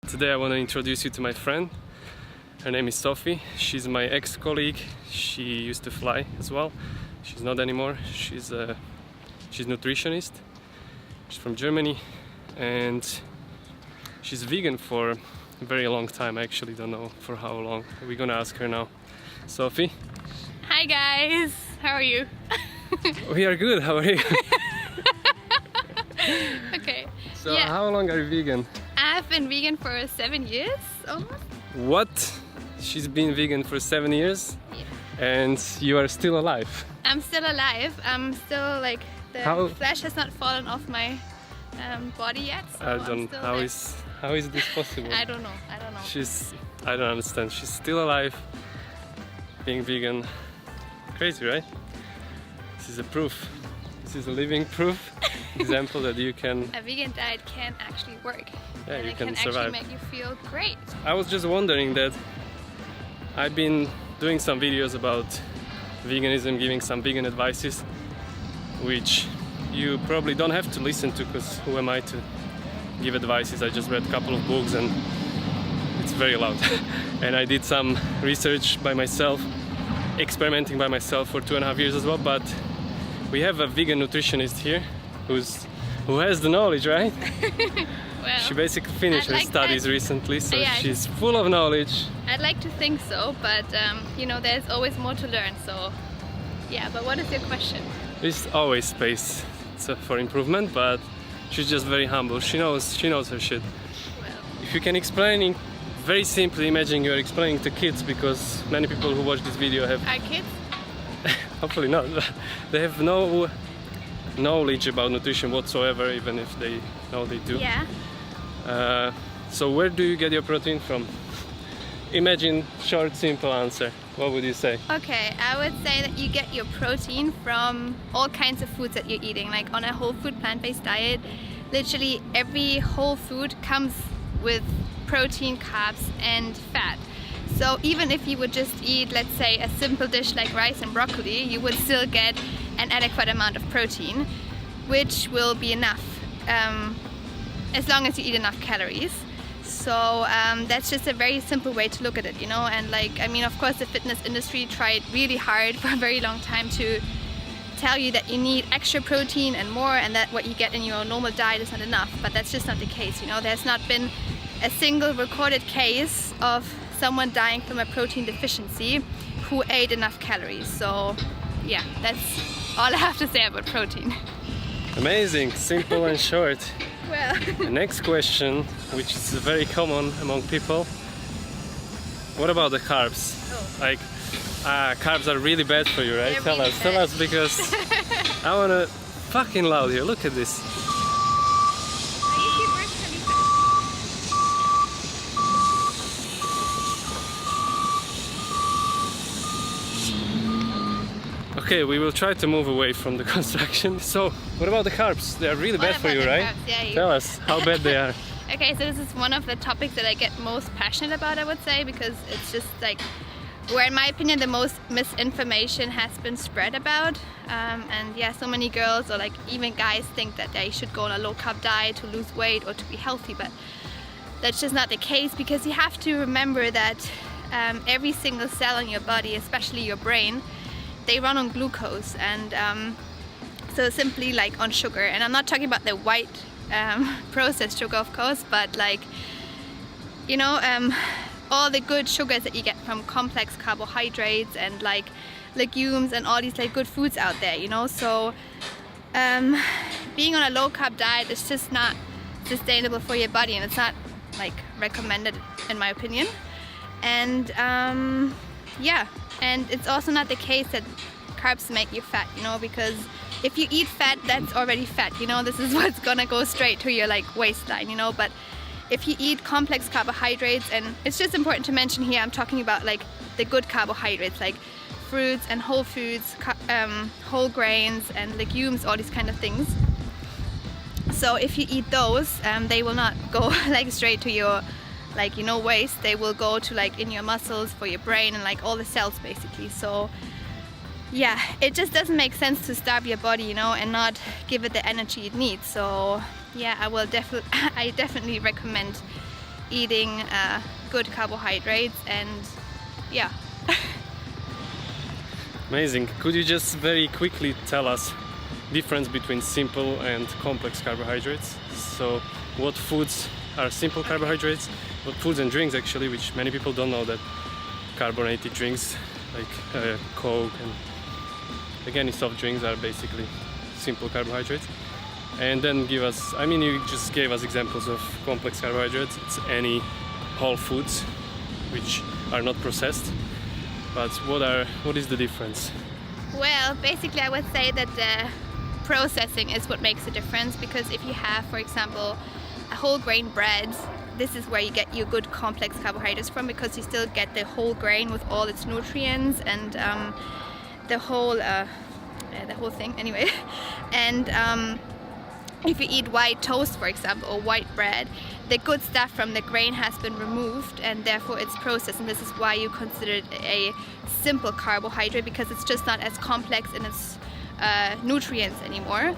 Today I want to introduce you to my friend. Her name is Sophie. She's my ex-colleague. She used to fly as well. She's not anymore. She's nutritionist. She's from Germany and she's vegan for a very long time. I actually don't know for how long. We're gonna ask her now. Sophie? Hi guys, how are you? We are good, how are you? Okay. So yeah. How long are you vegan? I've been vegan for 7 years almost. What? She's been vegan for 7 years? Yeah. And you are still alive? I'm still alive. I'm still like, the flesh has not fallen off my body yet. So how is this possible? I don't know. I don't understand. She's still alive, being vegan. Crazy, right? This is a proof. This is a living proof, example that you can... A vegan diet can actually work. Yeah, and you it can can survive. actually make you feel great. I was just wondering that I've been doing some videos about veganism, giving some vegan advices, which you probably don't have to listen to, because who am I to give advices? I just read a couple of books and it's very loud. And I did some research by myself, experimenting by myself for 2.5 years as well, but we have a vegan nutritionist here who has the knowledge, right? Well, she basically finished her studies recently, so yeah, she's full of knowledge. I'd like to think so, but you know, there's always more to learn, so yeah. But what is your question? There's always space for improvement, but she's just very humble. She knows her shit. Well, if you can explain very simply, imagine you're explaining to kids, because many people who watch this video have... Are kids? Hopefully not. They have no knowledge about nutrition whatsoever, even if they know they do. Yeah. So where do you get your protein from? Imagine short, simple answer. What would you say? Okay, I would say that you get your protein from all kinds of foods that you're eating. Like on a whole food plant-based diet, literally every whole food comes with protein, carbs and fat. So even if you would just eat, let's say, a simple dish like rice and broccoli, you would still get an adequate amount of protein, which will be enough as long as you eat enough calories. So that's just a very simple way to look at it, you know. And like, I mean, of course the fitness industry tried really hard for a very long time to tell you that you need extra protein and more, and that what you get in your normal diet is not enough, but that's just not the case, you know. There's not been a single recorded case of someone dying from a protein deficiency who ate enough calories. So yeah, that's all I have to say about protein. Amazing, simple and short. Well, the next question, which is very common among people, what about the carbs? Oh. Like, carbs are really bad for you, right? They're Tell really us, bad. Because I wanna fucking loud here. Look at this. Okay, we will try to move away from the construction. So, what about the carbs? They are really bad for you, right? Yeah, Tell us how bad they are. Okay, so this is one of the topics that I get most passionate about, I would say, because it's just like where, in my opinion, the most misinformation has been spread about. And yeah, so many girls or like even guys think that they should go on a low-carb diet to lose weight or to be healthy, but that's just not the case, because you have to remember that every single cell in your body, especially your brain, they run on glucose, and so simply like on sugar. And I'm not talking about the white processed sugar, of course, but like, you know, all the good sugars that you get from complex carbohydrates and like legumes and all these like good foods out there, you know. So being on a low carb diet is just not sustainable for your body, and it's not like recommended in my opinion. And yeah, and it's also not the case that carbs make you fat, you know, because if you eat fat, that's already fat, you know. This is what's gonna go straight to your like waistline, you know. But if you eat complex carbohydrates, and it's just important to mention here, I'm talking about like the good carbohydrates, like fruits and whole foods, whole grains and legumes, all these kind of things. So if you eat those, they will not go like straight to your like, you know, waist. They will go to like in your muscles, for your brain, and like all the cells basically. So yeah, it just doesn't make sense to starve your body, you know, and not give it the energy it needs. So yeah, I definitely recommend eating good carbohydrates, and yeah. Amazing. Could you just very quickly tell us difference between simple and complex carbohydrates? So what foods are simple carbohydrates, what foods and drinks actually, which many people don't know, that carbonated drinks like Coke and again soft drinks are basically simple carbohydrates. And then give us, I mean, you just gave us examples of complex carbohydrates. It's any whole foods which are not processed. But what is the difference? Well, basically I would say that the processing is what makes a difference, because if you have, for example, a whole grain bread, this is where you get your good complex carbohydrates from, because you still get the whole grain with all its nutrients and the whole thing anyway. And if you eat white toast, for example, or white bread, the good stuff from the grain has been removed and therefore it's processed, and this is why you consider it a simple carbohydrate, because it's just not as complex in its nutrients anymore.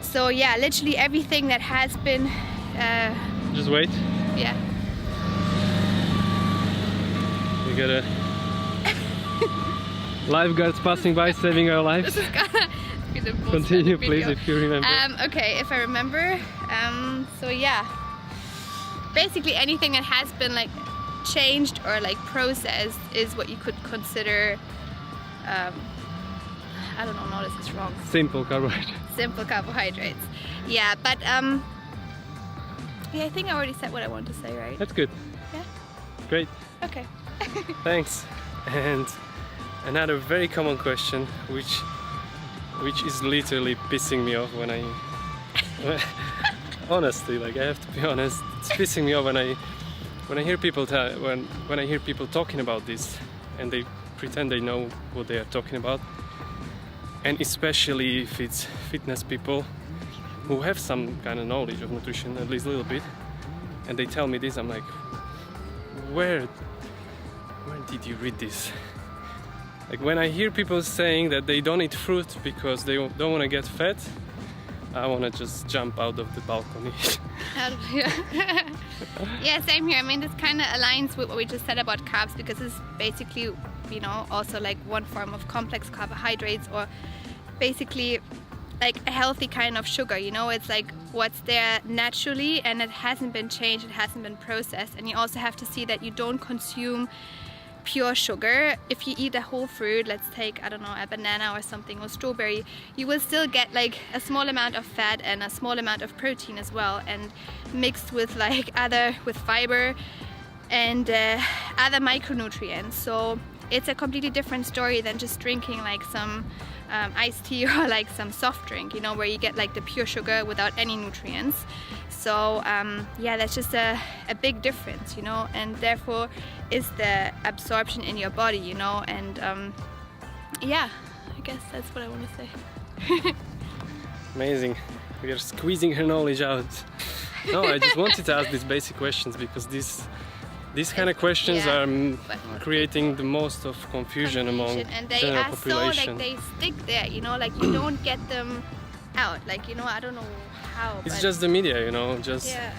So yeah, literally everything that has been just wait. Yeah. We got a lifeguards passing by, saving our lives. This is gonna be the most Continue video. please, if you remember. Okay, if I remember. So yeah, basically anything that has been like changed or like processed is what you could consider I don't know, no, this is wrong. Simple carbohydrates. Simple carbohydrates. Yeah, but yeah, I think I already said what I want to say, right? That's good. Yeah? Great. Okay. Thanks. And another very common question, which is literally pissing me off when I honestly, like I have to be honest, it's pissing me off when I hear people when I hear people talking about this and they pretend they know what they are talking about, and especially if it's fitness people who have some kind of knowledge of nutrition, at least a little bit, and they tell me this, I'm like, where did you read this? Like when I hear people saying that they don't eat fruit because they don't want to get fat, I want to just jump out of the balcony. Yeah, same here. I mean, this kind of aligns with what we just said about carbs, because it's basically, you know, also like one form of complex carbohydrates, or basically like a healthy kind of sugar, you know. It's like what's there naturally and it hasn't been changed, it hasn't been processed. And you also have to see that you don't consume pure sugar. If you eat a whole fruit, let's take, I don't know, a banana or something, or strawberry, you will still get like a small amount of fat and a small amount of protein as well, and mixed with like with fiber and other micronutrients. So it's a completely different story than just drinking like some iced tea or like some soft drink, you know, where you get like the pure sugar without any nutrients. So yeah, that's just a big difference, you know, and therefore is the absorption in your body, you know, and yeah, I guess that's what I want to say. Amazing. We are squeezing her knowledge out. No, I just wanted to ask these basic questions because these kind of questions are creating the most of confusion among and they general are population. so like they stick there, you know, like you don't get them out, like, you know, I don't know how. It's just the media, you know, just yeah,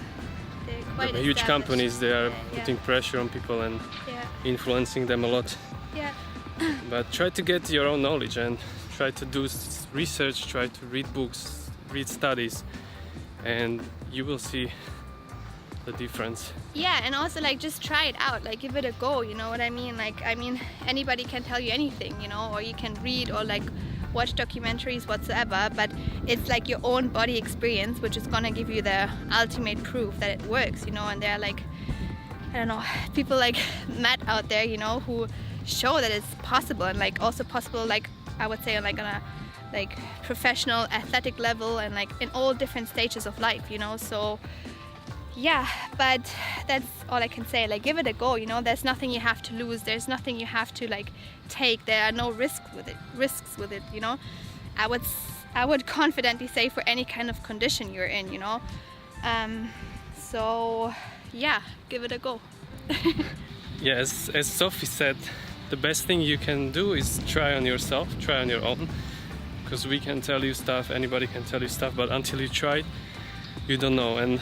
quite the huge established. companies, they are Yeah. putting pressure on people and influencing them a lot. Yeah. But try to get your own knowledge and try to do research, try to read books, read studies, and you will see the difference. Yeah, and also like just try it out, like give it a go, you know what I mean? Like, I mean, anybody can tell you anything, you know, or you can read or like watch documentaries whatsoever, but it's like your own body experience which is gonna give you the ultimate proof that it works, you know. And there are like, I don't know, people like Matt out there, you know, who show that it's possible, and like also possible, like I would say like on a like professional athletic level, and like in all different stages of life, you know. So yeah, but that's all I can say. Like, give it a go, you know. There's nothing you have to lose, there's nothing you have to like take, there are no risks with it, you know. I would confidently say for any kind of condition you're in, you know. So yeah, give it a go. Yes, as Sophie said, the best thing you can do is try on yourself, try on your own, because we can tell you stuff, anybody can tell you stuff, but until you try it, you don't know. And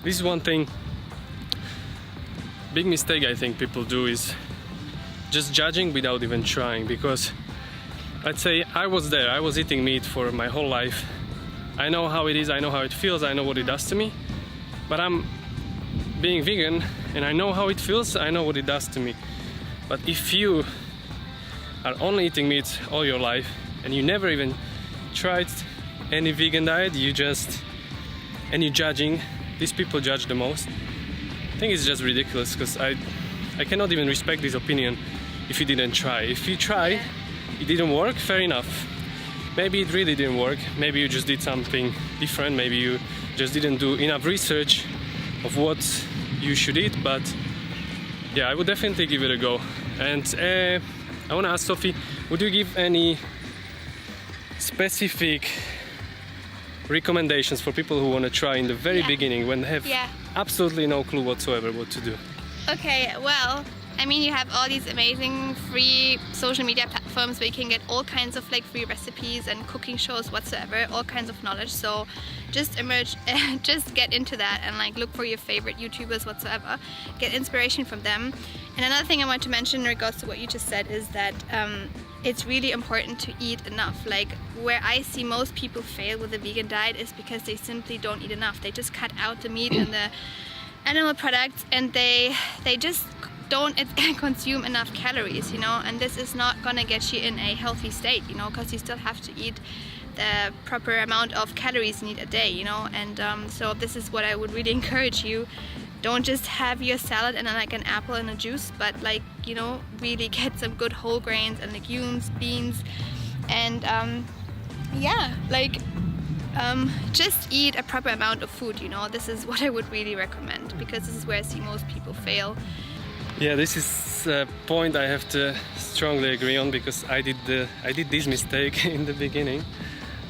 this is one thing big mistake I think people do is just judging without even trying, because let's say I was there, I was eating meat for my whole life. I know how it is, I know how it feels, I know what it does to me, but I'm being vegan and I know how it feels, I know what it does to me. But if you are only eating meat all your life and you never even tried any vegan diet, you're judging, these people judge the most. I think it's just ridiculous, because I cannot even respect this opinion if you didn't try. If you try, it didn't work, fair enough. Maybe it really didn't work, maybe you just did something different, maybe you just didn't do enough research of what you should eat, but yeah, I would definitely give it a go. And I want to ask Sophie, would you give any specific recommendations for people who want to try in the very beginning, when they have absolutely no clue whatsoever what to do? Okay, well, I mean, you have all these amazing free social media platforms where you can get all kinds of like free recipes and cooking shows whatsoever, all kinds of knowledge. So just just get into that and like look for your favorite YouTubers whatsoever, get inspiration from them. And another thing I want to mention in regards to what you just said is that it's really important to eat enough. Like, where I see most people fail with a vegan diet is because they simply don't eat enough. They just cut out the meat and the animal products, and they just don't consume enough calories, you know, and this is not gonna get you in a healthy state, you know, because you still have to eat the proper amount of calories you need a day, you know. And so this is what I would really encourage you. Don't just have your salad and like an apple and a juice, but like, you know, really get some good whole grains and legumes, beans, and just eat a proper amount of food, you know. This is what I would really recommend, because this is where I see most people fail. Yeah, this is a point I have to strongly agree on, because I did this mistake in the beginning.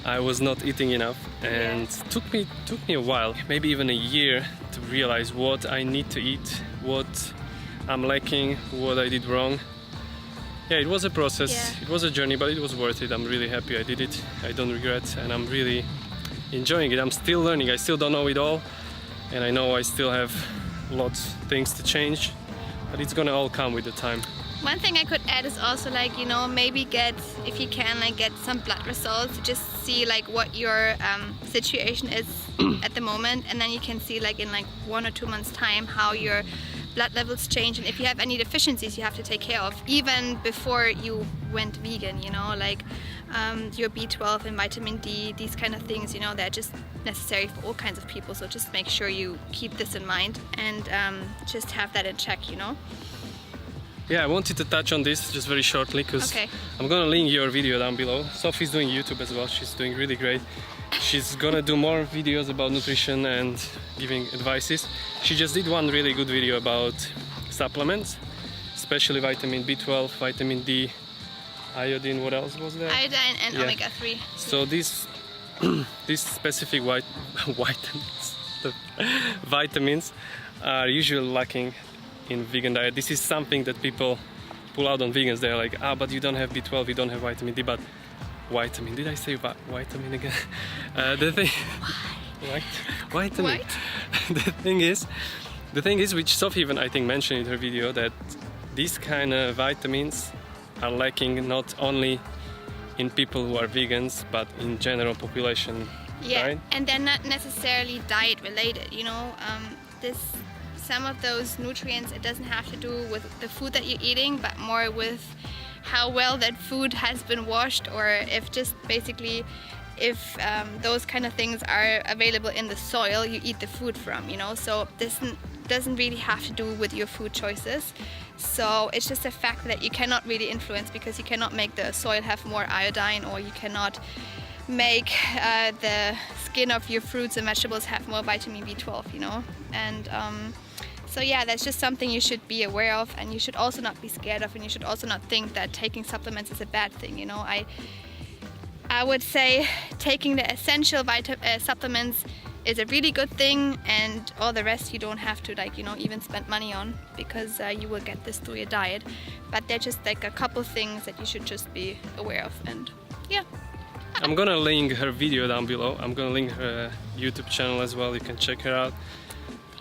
I was not eating enough, and took me a while, maybe even a year, to realize what I need to eat, what I'm lacking, what I did wrong. Yeah, it was a process, it was a journey, but it was worth it. I'm really happy I did it. I don't regret, and I'm really enjoying it. I'm still learning, I still don't know it all, and I know I still have lots of things to change, but it's gonna all come with the time. One thing I could add is also, like, you know, maybe get, if you can, like, get some blood results, just see like what your situation is at the moment, and then you can see like in like 1 or 2 months time how your blood levels change, and if you have any deficiencies you have to take care of even before you went vegan, you know, like your B12 and vitamin D, these kind of things, you know, they're just necessary for all kinds of people. So just make sure you keep this in mind and just have that in check, you know. Yeah, I wanted to touch on this just very shortly, because I'm gonna link your video down below. Sophie's doing YouTube as well, she's doing really great. She's gonna do more videos about nutrition and giving advices. She just did one really good video about supplements, especially vitamin B12, vitamin D, iodine, what else was there? Iodine and omega-3. So these specific vitamins are usually lacking in vegan diet. This is something that people pull out on vegans. They're like, but you don't have B12, you don't have vitamin D, but vitamin, did I say vitamin again? The thing, vitamin. The thing is, which Sophie even I think mentioned in her video, that these kind of vitamins are lacking not only in people who are vegans, but in general population. Yeah, right? And they're not necessarily diet related, you know. Some of those nutrients, it doesn't have to do with the food that you're eating, but more with how well that food has been washed, or if just basically if those kind of things are available in the soil you eat the food from, you know. So this doesn't really have to do with your food choices. So it's just a fact that you cannot really influence, because you cannot make the soil have more iodine, or you cannot make the skin of your fruits and vegetables have more vitamin B12, you know. And so yeah, that's just something you should be aware of, and you should also not be scared of, and you should also not think that taking supplements is a bad thing, you know. I would say taking the essential supplements is a really good thing, and all the rest you don't have to, like, you know, even spend money on, because you will get this through your diet. But they're just like a couple things that you should just be aware of, and yeah. I'm gonna link her video down below. I'm gonna link her YouTube channel as well, you can check her out.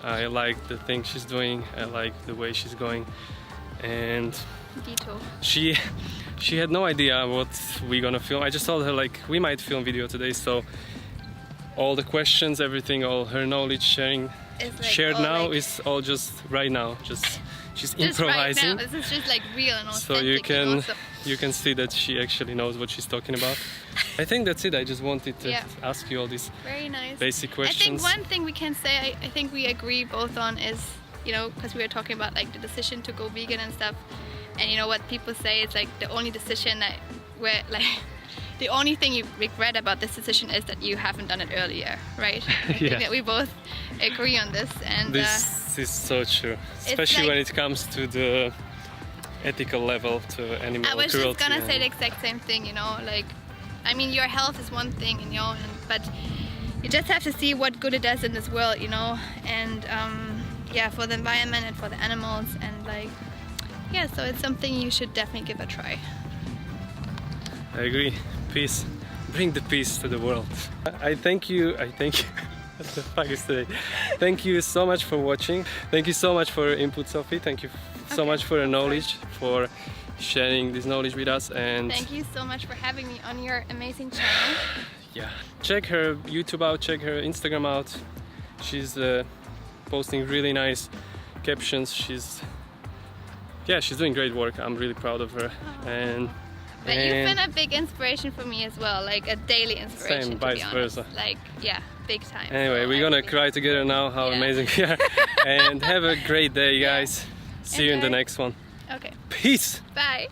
I like the thing she's doing. I like the way she's going, and Dito. she had no idea what we're gonna film. I just told her like we might film video today, so all the questions, everything, all her knowledge sharing It's like shared all now like- is all just right now. She's Just improvising. right now, this is just like real and authentic. So know, so- you can see that she actually knows what she's talking about. I think that's it. I just wanted to Yeah. ask you all these Very nice. basic I questions. think one thing we can say, I think we agree both on is, you know, because we were talking about like the decision to go vegan and stuff, and you know what people say is like the only decision that where like the only thing you regret about this decision is that you haven't done it earlier, right? I think Yeah. that we both agree on this, and This is so true, especially like- when it comes to the ethical level, to animal I was cruelty. just gonna say and- the exact same thing, you know, like, I mean, your health is one thing, you know, but you just have to see what good it does in this world, you know, and yeah, for the environment and for the animals, and like, yeah, so it's something you should definitely give a try. I agree. Peace. Bring the peace to the world. I thank you. What the fuck is today? Thank you so much for watching. Thank you so much for your input, Sophie. Thank you so Okay. much for your knowledge, for sharing this knowledge with us. And Thank you so much for having me on your amazing channel. yeah, check her YouTube out, check her Instagram out. She's posting really nice captions. She's doing great work. I'm really proud of her. And But you've been a big inspiration for me as well, like a daily inspiration, Same, to be vice honest. versa. Like, yeah, big time. anyway, So we're I gonna really- cry together now. How Yeah. amazing we are! And have a great day, Yeah. guys. See you in the Enjoy. next one. Okay, Peace. bye.